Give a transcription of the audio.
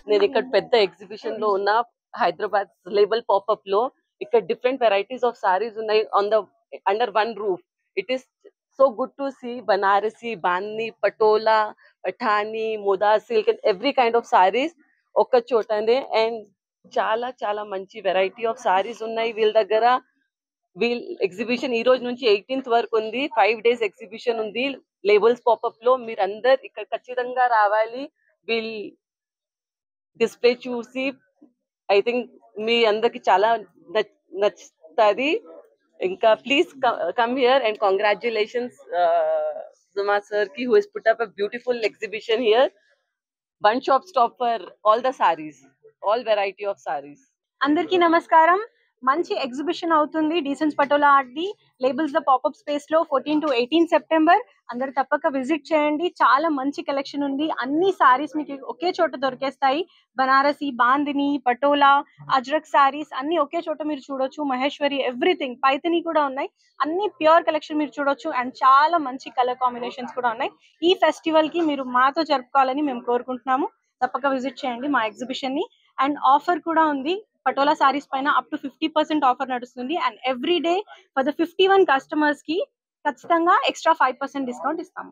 నేను ఇక్కడ పెద్ద ఎగ్జిబిషన్ లో ఉన్న హైదరాబాద్ లేబుల్ పాపప్ లో ఇక్కడ డిఫరెంట్ వెరైటీస్ ఆఫ్ సారీస్ ఉన్నాయి on the under one roof. It is so good to see Banarasi, Bandhani, Patola, Pathani, మోదా silk and every kind of saris ఒక్క చోటనే. అండ్ చాలా చాలా మంచి వెరైటీ ఆఫ్ సారీస్ ఉన్నాయి వీళ్ళ దగ్గర. వీల్ ఎగ్జిబిషన్ ఈ రోజు నుంచి 18th వరకు ఉంది. 5 days ఎగ్జిబిషన్ ఉంది లేబుల్స్ పాపప్ లో. మీరు అందరు ఇక్కడ ఖచ్చితంగా రావాలి. వీల్ డిస్ప్లే చూసి ఐ థింక్ మీ అందరికి చాలా నచ్చుతుంది. ఇంకా please come here and congratulations Zuma sir ki who has put up a beautiful exhibition here. One shop stop for all the sarees, all variety of sarees. అందరికీ నమస్కారం. మంచి exhibition అవుతుంది డీసెన్స్ Patola art the labels the popup space లో 14 to 18 September. అందరు తప్పక visit చేయండి. చాలా మంచి కలెక్షన్ ఉంది. అన్ని సారీస్ మీకు ఒకే చోట దొరికేస్తాయి. బనారసి, బాందిని, పటోలా, అజ్రక్ సారీస్ అన్ని ఒకే చోట మీరు చూడొచ్చు. మహేశ్వరి, ఎవ్రీథింగ్, పైతని కూడా ఉన్నాయి. అన్ని ప్యూర్ కలెక్షన్ మీరు చూడొచ్చు. అండ్ చాలా మంచి కలర్ కాంబినేషన్స్ కూడా ఉన్నాయి. ఈ ఫెస్టివల్ కి మీరు మాతో జరుపుకోవాలని మేము కోరుకుంటున్నాము. తప్పక విజిట్ చేయండి మా ఎగ్జిబిషన్ ని. అండ్ ఆఫర్ కూడా ఉంది. పటోలా సారీస్ పైన అప్ టు 50% ఆఫర్ నడుస్తుంది. And every day for the 51 customers కి ఖచ్చితంగా ఎక్స్ట్రా 5% డిస్కౌంట్ ఇస్తాము.